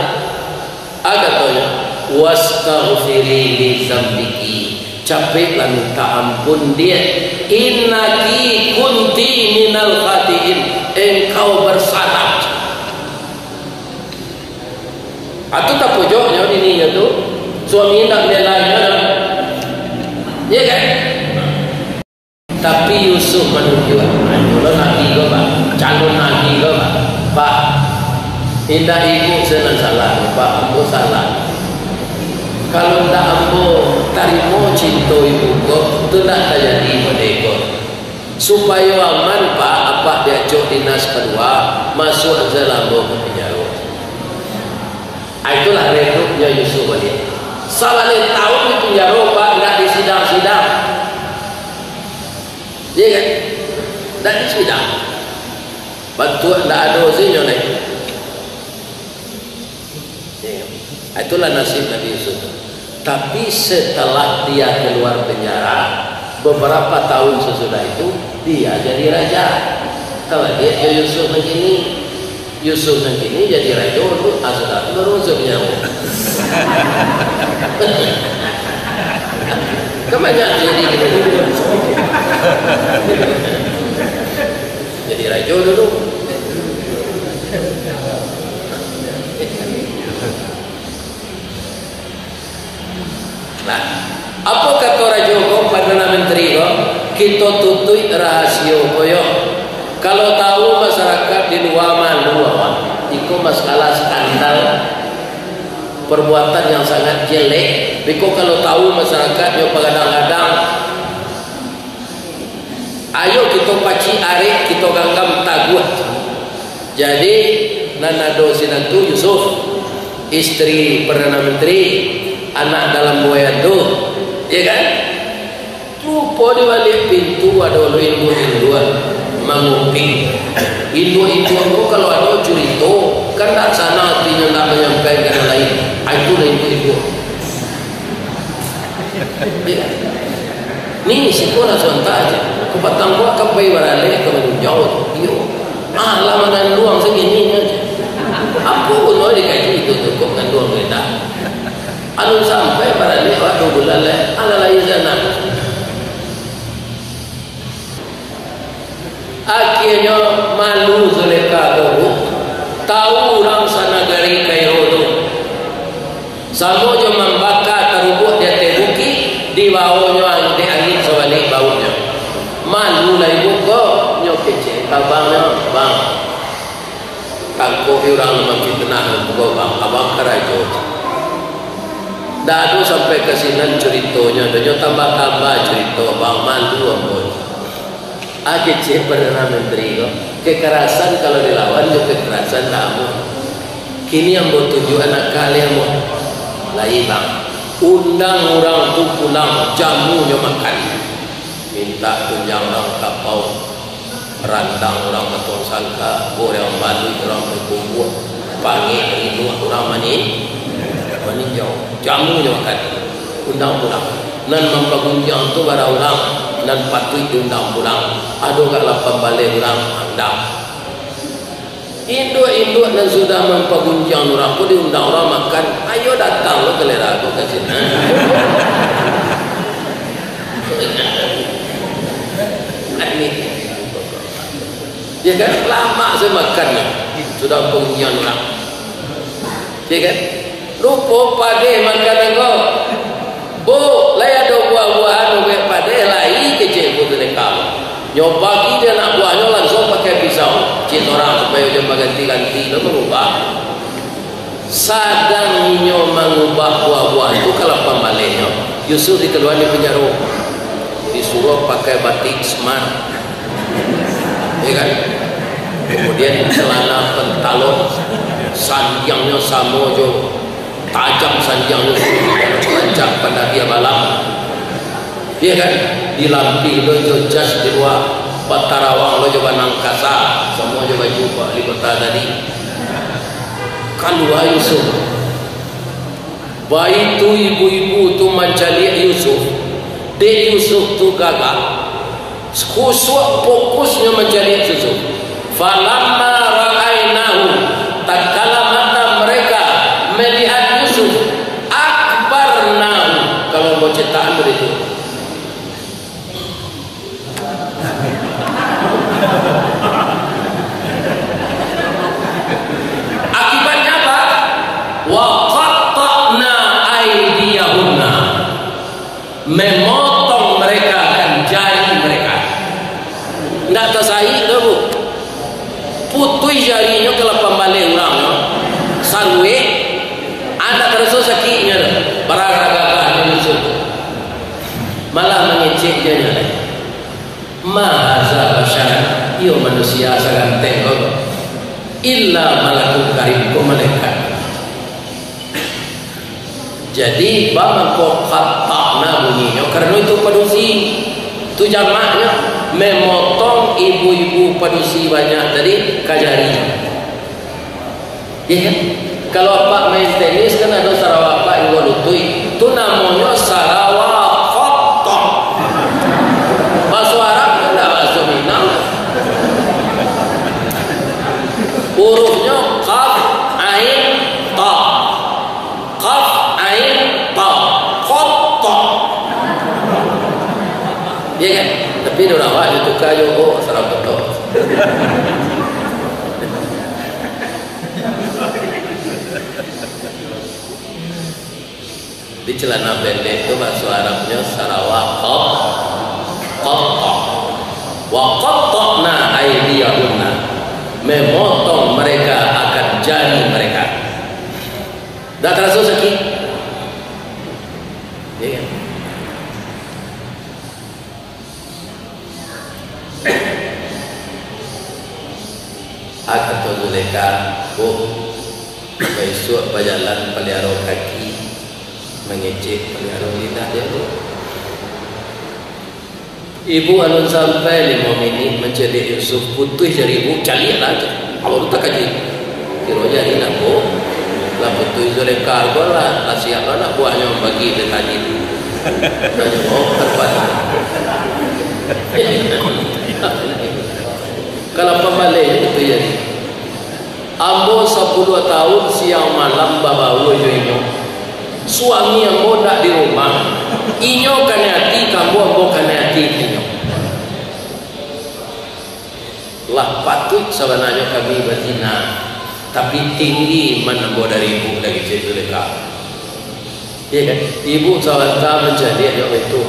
Katanya wastaghfiri li dzambiki, capeklah minta ampun dia. Innaki kunti minal khatiin, engkau bersalah. Atau tak pojoknya ini ya tu suami nak belanya, ya kan? Tapi Yusuf menunjukkan, kalau nabi ke pak, calon nabi ke pak, indah ibu senang salah, pak, aku salah. Kalau tak ambo tarimo cinta ibu kok, tu tak terjadi merdeka. Supaya aman pak, apa dia cok dinas kedua, masuk Zalamo ke penjara. Itulah rekrutnya Yusuf ini. Salah tahun di penjara pak, tidak di sidang-sidang. Iya kan? Tak di sidang. Bantuan tak ada sini nih. Itulah nasib Nabi Yusuf. Tapi setelah dia keluar penjara, beberapa tahun sesudah itu dia jadi raja. Kalau dia Yusuf begini, Yusuf begini jadi raja itu asal berusupnya. Kebanyak jadi gitu. Jadi raja dulu. Nah, apa kata raja kau Perdana Menteri kau? Kita tutui rahasia koyo. Kalau tahu masyarakat di luar malu awak, itu masalah skandal perbuatan yang sangat jelek. Biko kalau tahu masyarakat yo kadang-kadang ayo kita paci arek kita ganggam taguat. Jadi nanado sinantu Yusuf, istri Perdana Menteri, anak dalam buaya tu, ya kan? Rupa di balik pintu ada hindu-hinduan menguping. Hindu-hindu kalau ada cerita, kan tak sana artinya nak menyampaikan lain. Itu lah hindu-hindu. Ya. Ni sekolah sontak aja. Kepatang gua kapai barale kalau jauh. Yo. Lama dan luang segini aja. Apa pun mau dikaji itu tu kok kan luang kita. Anu sampai barale waktu bulan le ala lain sana. Akhirnya malu Zulekha dulu. Tahu orang sana dari Kairo tu. Samo jo membakar terubuk dia tebuki di bawahnya di angin sebalik baunya. Malu lah ibu kok nyok kece abangnya bang. Kangko orang makin tenang kok bang abang kerajo. Dah tu sampai ke sini ceritanya, dan tambah cerita bang malu ampun. Kece Perdana Menteri kok kekerasan kalau dilawan juga kekerasan kamu. Kini yang bertuju anak kalian mau lain bang, undang orang tu pulang jamunya makan, minta tunjang orang kapau, randang orang betul sangka, orang balu orang berkumpul, panggil itu orang meninjau, jamunya makan, undang pulang, nan mempergunjang tu bara orang, nan patut diundang pulang, aduh kalau pembalik orang andam. Induk-induk dan sudah mempergunjang orang pun diundang orang makan. Ayo datang lo ke lera aku ke sini. Ya kan lama saya makannya sudah pengunjang orang. Ya kan rupa pade makan engkau. Bu, laya ada buah-buahan ubek pade lai kecil pun terdekat. Nyoba dia nak buahnya langsung pakai pisau cik orang supaya dia ganti-ganti dan mengubah. Sadang nyo mengubah buah-buah itu kalau pembaliknya Yusuf dikeluarkan di penjara, disuruh pakai batik smart. ya kan? Kemudian celana pentalon sanjangnya sama jo tajam sanjangnya tajam pada dia malam, ya kan? Dilampi lo jo jas di luar Patarawang lo coba nangkasa semua coba jumpa di kota tadi kan dua Yusuf bayi tu ibu-ibu tu mencari Yusuf de Yusuf tu gagal khusus fokusnya mencari Yusuf falamma ra'ainahu tatkala mata mereka melihat Yusuf akbarnahu kalau mau cetakan begitu akibatnya apa? Wa qatta'na aydiyahunna memotong mereka akan jari mereka ndak tasai ke bu putui jarinya kalau pembalik orangnya sarwe ada terus sakitnya barang-barang Yusuf malah mengecek dia lagi Mahaza basyaran iyo manusia sangat tengok illa malakul karim ko malaikat jadi bang ko khata'na bunyinya karena itu padusi itu jamaknya memotong ibu-ibu padusi banyak tadi kajarinya ya kan kalau apa main tenis kan ada Sarawak yang golutui itu namanya Sarawak hurufnya qaf ain ta qaf ain ta qatta ya kan tapi dia orang awak itu kayu oh salah betul di celana pendek itu bahasa Arabnya Sarawak qatta wa qatta'na aydiyahunna memotong mereka akan jari mereka dah terasa sakit ya kan? akan tu Zuleka besok berjalan pelihara kaki mengecek pelihara lidah dia tu ibu alun sampai 5 minit mencari Yusuf putih jari ibu cari lagi kalau tak kaji kira jadi nak bo lah putih Zuleka kau lah siap nak buahnya bagi dia kaji nanya oh terpat kalau pembalik itu jadi ambo 10 tahun siang malam bawa wujudnya suami yang bodak di rumah inyo kan hati kamu ambo kan hati inyo lah patut sebenarnya kami berzina tapi tinggi menembus dari ibu lagi cerita Zuleka ya kan ibu sawata menjadi anak itu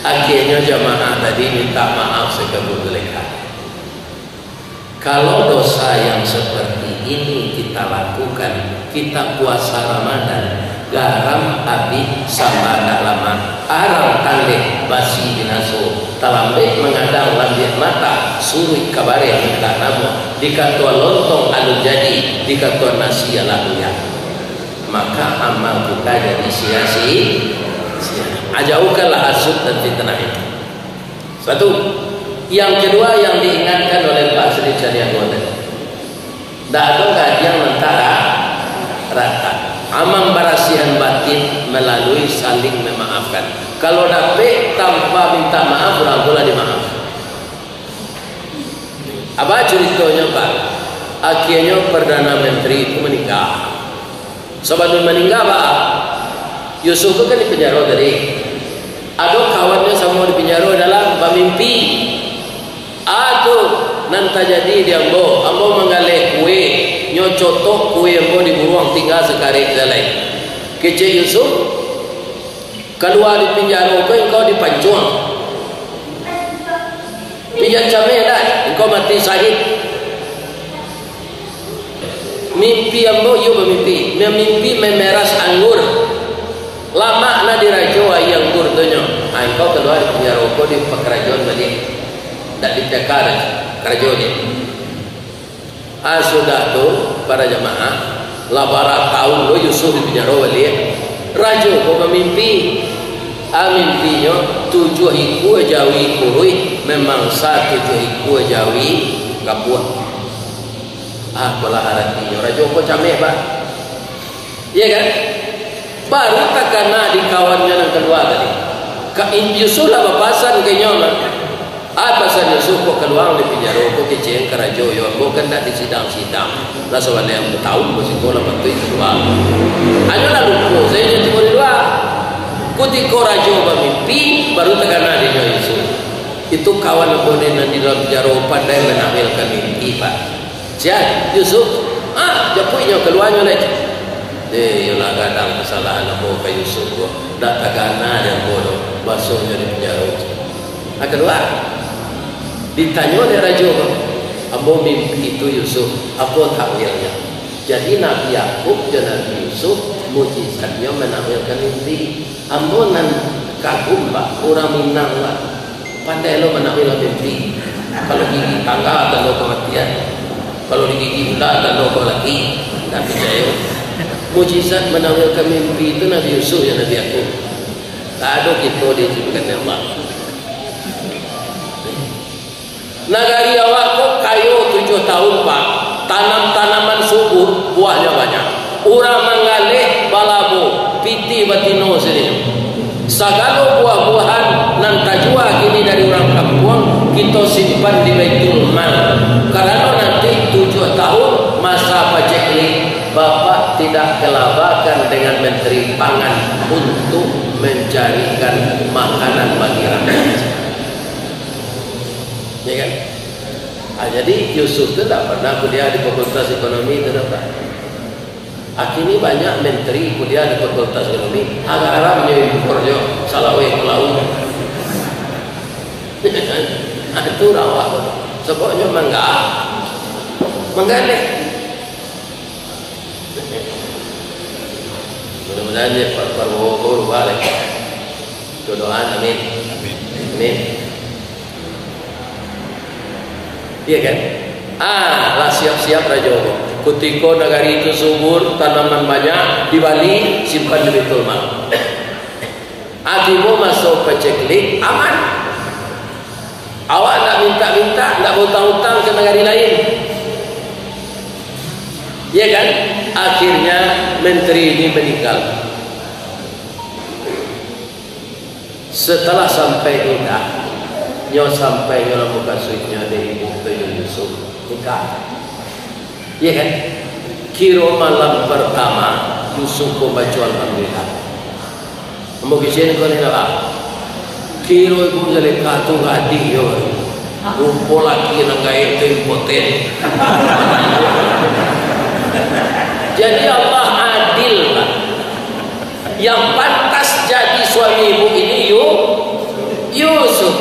akhirnya jamaah tadi minta maaf sekali Zuleka kalau dosa yang seperti ini kita lakukan kita puasa Ramadan garam api sama dalaman arang tandek basi binaso talambe mengadang lambir mata suri kabare minta namo dikatua lontong anu jadi dikatua nasi laluya maka amal kita jadi sia-sia ajaukanlah hasud dan fitnah itu satu yang kedua yang diingatkan oleh Pak Sri Cahyanto tidak ada kajian antara rata amang barasihan batin melalui saling memaafkan kalau dapat tanpa minta maaf orang pula dimaaf apa ceritanya Pak akhirnya Perdana Menteri itu meninggal sebelum meninggal Pak Yusuf itu kan di penjara tadi ada kawannya semua di penjara dalam pemimpi aduh nanti jadi dia ambo menggalih kue nyocotok kue ambo di buruang tinggal sekali jalan kece Yusuf keluar di penjara engkau dipancuang pijat camel dah engkau mati syahid mimpi ambo yo memimpi memeras anggur lama na dirajo ayang anggur donyo Engkau keluar punya rokok di kerajaan balik, tak ditekar kerajaan. Sudah tu para jemaah, labara tahun lo Yusuf di penjara balik. Raja kau memimpi, mimpinya 7 ekor jawi kurui, memang 1 ekor jawi kapuah. Apalah artinya raja kau cameh pak, ya kan? Baru tak kena di kawannya yang keluar tadi. Yusuf lah bapasan ke nyoman. Pasan Yusuf kau keluar di penjara kau kecil kerajo yo kau kena di sidang-sidang. Lah soalnya yang bertahun kau sekolah betul keluar. Hanya lalu kau saya jadi di luar. Kutiko rajo bermimpi baru tak kena di Yusuf. Itu kawan kau di dalam penjara pandai menampilkan mimpi pak. Jadi Yusuf japunya keluarnya lagi. Yolah kadang kesalahan aku ke Yusuf kau. Tak kena dan bodoh basuhnya di penjara. Keluar. Ditanya oleh raja, ambo mimpi itu Yusuf, apa takwilnya? Jadi Nabi Yakub dan Nabi Yusuf mujizatnya menakwilkan mimpi. Ambo nan kagum pak, orang Minang lah, pandai lo menakwil mimpi. Kalau gigi tangga dan lo kematian, kalau di gigi ular dan lo lagi, tak percaya. Mujizat menakwilkan mimpi itu Nabi Yusuf dan Nabi Yakub. Tak ada kita disebutkan Allah. Nagari awak kok kayu 7 tahun pak, tanam tanaman subur, buahnya banyak. Orang mengalih balabo, piti batino sini. Segala buah-buahan nan tajua kini dari orang kampung kita simpan di Baitul Mal. Karena nanti 7 tahun masa pacekli, bapak tidak kelabakan dengan Menteri Pangan untuk mencarikan makanan bagi rakyat. Ya kan? Jadi Yusuf itu tak pernah kuliah di Fakultas Ekonomi itu tak. Akhirnya banyak menteri kuliah di Fakultas Ekonomi. Agak-agak menjadi salaweh melaut. Itu rawat. Sebabnya menggalih. Mudah-mudahan dia perbawa balik. Doakan amin. Amin. Iya kan? Lah siap-siap raja. Kutiko negari itu subur, tanaman banyak, di Bali simpan di Baitul Mal. Akibu masuk paceklik aman. Awak nak minta-minta, nak hutang-hutang ke negari lain. Iya kan? Akhirnya menteri ini meninggal. Setelah sampai Indah, nyo sampai nyo buka suitnya dari ibu Yusuf nikah. Iya kan? Kiro malam pertama Yusuf ko baca alhamdulillah. Ambo kecil ko ni lah. Kiro ibu jadi katu gadi yo. Rupo lagi nang gaya impoten. Jadi Allah adil lah. Yang pantas jadi suami ibu ini Yusuf.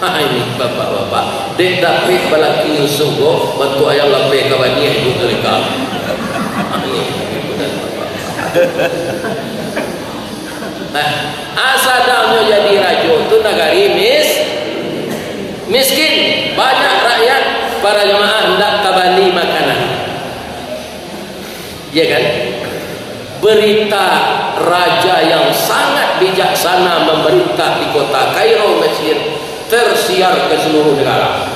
Ini bapak-bapak dek dapik balaki Yusuf go bantu ayam lape kabani ibu mereka. Asadanya jadi raja itu negari miskin, banyak rakyat para jemaah hendak kabani makanan. Ya kan? Berita raja yang sangat bijaksana memerintah di kota Kairo Mesir tersiar ke seluruh negara.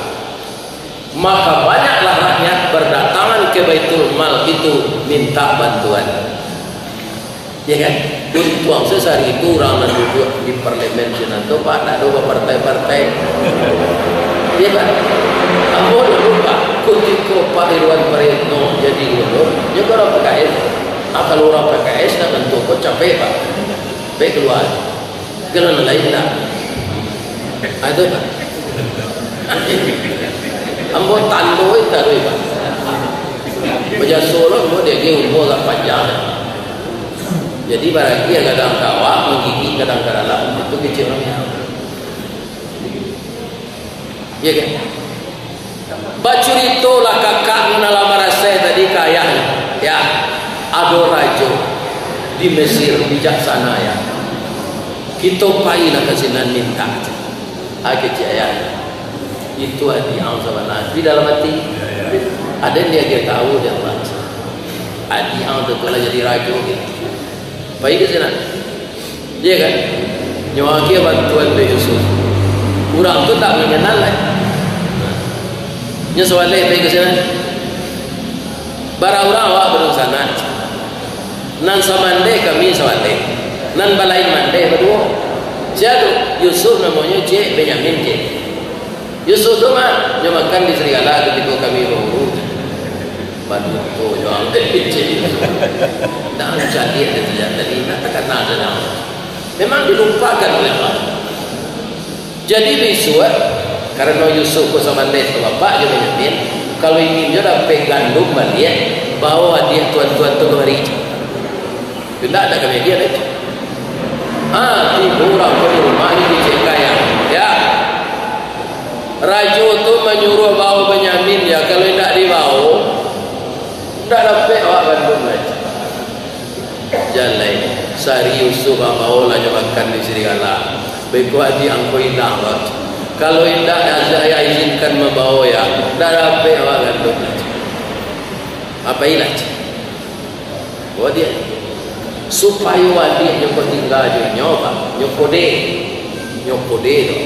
Maka banyaklah rakyat berdatangan ke Baitul Mal itu minta bantuan. Ya kan? Untung sesari itu orang yang duduk di parlemen sana tu pak nak ada partai-partai. Ya kan? Apa dulu pak? Ketika Pak Irwan Prayitno jadi gubernur, juga orang PKS. Kalau orang PKS nak bentuk kok capek pak. Baik keluar. Kalau lain tak. Ada pak. Ambo tando itu ada pak. Baca Solo ambo dia umur tak panjang. Jadi barang dia kadang kawak menggigit kadang-kadang lah itu kecil orangnya. Iya kan? Bacur itulah kakak menalamar saya tadi kaya ya. Ada raja di Mesir bijaksana ya. Kita payah kasinan minta. Akhir ayat. Itu hati Allah SWT di dalam hati. Ada yang dia tahu dia Allah. Hati Allah tentulah jadi raja. Baik ke sana. Dia kan nyawa dia bantuan be Yusuf. Orang tu tak mengenal lah. Nya soalnya baik ke sana. Bara orang awak belum sana. Nan samande kami soalnya. Nan balai mande berdua. Jadi Yusuf namanya Cik Benyamin Cik. Yusuf tu mah dia makan di serigala ketika kami berburu. Badu tu jual kecil. Dah jadi ada tidak tadi nak kena ada. Memang dilupakan oleh Allah. Jadi besok karena Yusuf ku sama dia bapak dia Benyamin, kalau ini dia dapat gandum balik bawa dia tuan-tuan tu kemari. Tidak ada kami dia lagi. Ibu orang di rumah ini dicek kaya. Ya. Raja tu menyuruh bawa Benyamin ya, kalau tidak dibawa tidak dapat awak bandung lagi. Jalan sari Yusuf bawa lagi makan di serigala. Bekuat di angko indah. Kalau indah saya izinkan membawa ya, tidak dapat awak bandung lagi. Apa ilah? Buat dia supaya wadik yang tinggal je nyoba nyokode tu.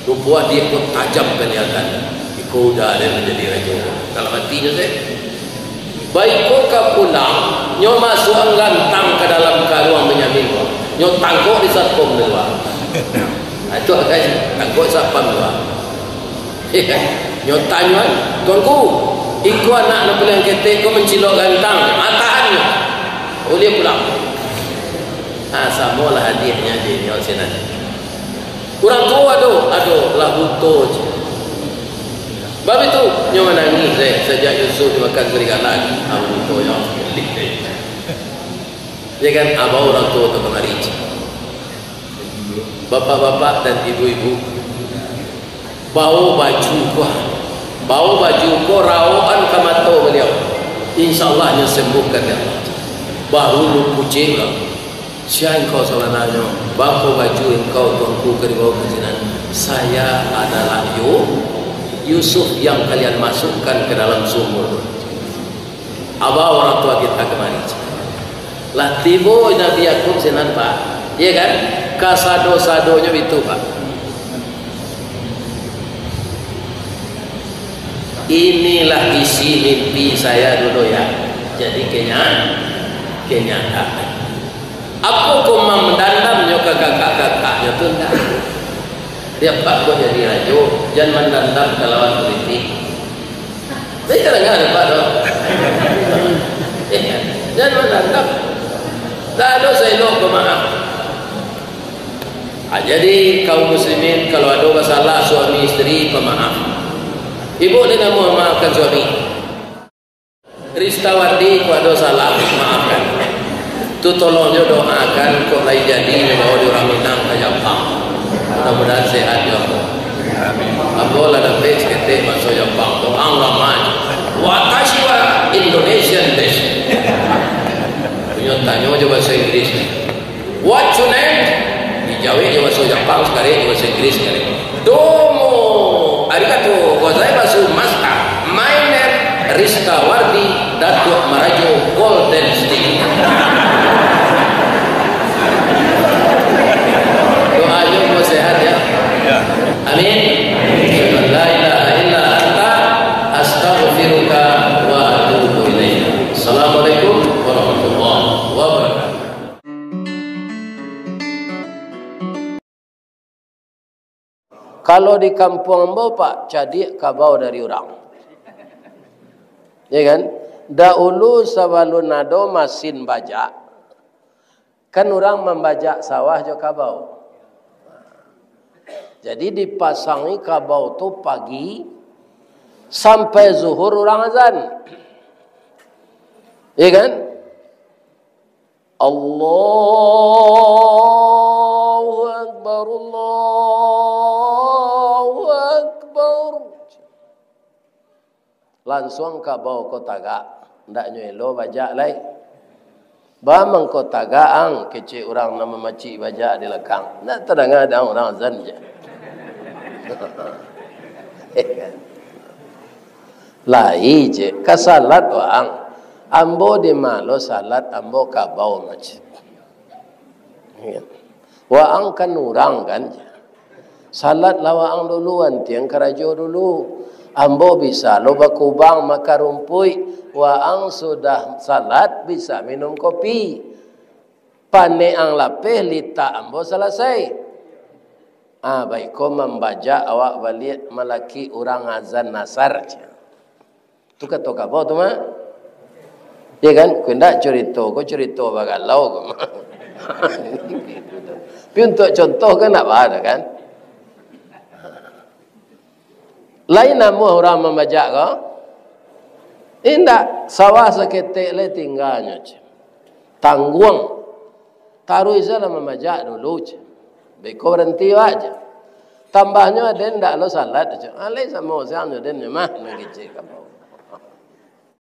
Rupa dia pun tajam kelihatan. Ikut dah dia menjadi raja. Kalau hatinya saya. Baik kau pulang, nyo masuk lantang ke dalam karuang Benyamin kau. Nyo tangkuk di satpam luar. Itu agak tangkuk satpam luar. Nyo tanya, tuanku, ikut anak nak pulang ketek kau mencilok lantang, mataannya. Oh dia pulang. Samalah hadiahnya dia nyo senang. Kurang tua tu, lah butuh je. Sebab itu, nyo menangis sejak Yusuf dimakan serigala. Butuh yang dia kan abah orang tua tu kemari. Bapak-bapak dan ibu-ibu bawa baju ko rawaan ke mata beliau. InsyaAllahnya sembuhkan dia. Baru lu pucing lah. Siapa engkau sebenarnya? Bapa baju engkau tuanku ke bawah kezinan. Saya adalah Yusuf yang kalian masukkan ke dalam sumur. Abah orang tua kita kemari. Lah tibo Nabi Yakub senan pak. Iya kan? Kasado-sadonya itu pak. Inilah isi mimpi saya dulu ya. Jadi kenyataan. Aku kau mendandamnya ke kakak-kakaknya tu enggak. Dia pak kau jadi raja, jangan mendandam ke lawan politik. Tapi kadang-kadang ada pak dong. Jangan mendandam. Tak ada saya lo maaf. Jadi kaum muslimin kalau ada masalah suami istri pemaaf. Ibu dengan memaafkan suami. Ristawati kalau ada salah maafkan. Tu tolongnya doakan kok lagi jadi membawa di orang Minang ke Jepang. Mudah-mudahan sehat ya Allah. Apa lah dapat seketik masuk Jepang. Doa ramai. Watashi wa Indonesian desu. Punya tanya je bahasa Inggeris. What's your name? Dijawab je bahasa Jepang sekali, bahasa Inggeris sekali. Domo. Arigato gozaimasu masta. My name Ristawardi Datuk Marajo Golden Stick. Doanya mau sehat ya. Amin. La ilaha illa anta astaghfiruka wa atubu ilaik. Assalamualaikum warahmatullahi wabarakatuh. Kalau di kampung Bapak cadik kabau dari orang. Ya kan? Dahulu sebelum nado mesin bajak, kan orang membajak sawah jo kabau. Jadi dipasangi kabau tu pagi sampai zuhur orang azan. Ya kan? Allahu Akbar, Allahu Akbar. Langsung kabau ko tagak. Ndak nyelo bajak lai. Bamang kota gaang kecil orang nama macik baca di lekang. Nak terdengar ada orang azan je. Lai je kasalat waang. Ambo di malo salat ambo kabau macam. Waang kan orang kan. Salat lawaang duluan tiang karajo dulu. Ambo bisa loba kubang maka rumpui. Waang sudah salat bisa minum kopi. Pane ang lapeh lita ambo selesai. Baik ko membaca awak balik malaki orang azan nasar. Tu kata apa tu mah? Ya kan? Kena cerita, ko cerita bagalau ko. Tapi untuk contoh kan nak ada kan? Lain namu orang membaca ko? Indak sawah seketik le tinggalnya. Tangguang. Taruh isalah membaca dulu. Baik ko berhenti aja. Tambahnya ada ndak lo salat aja. Alai sama usaha ada ni mah nak kecil kamu.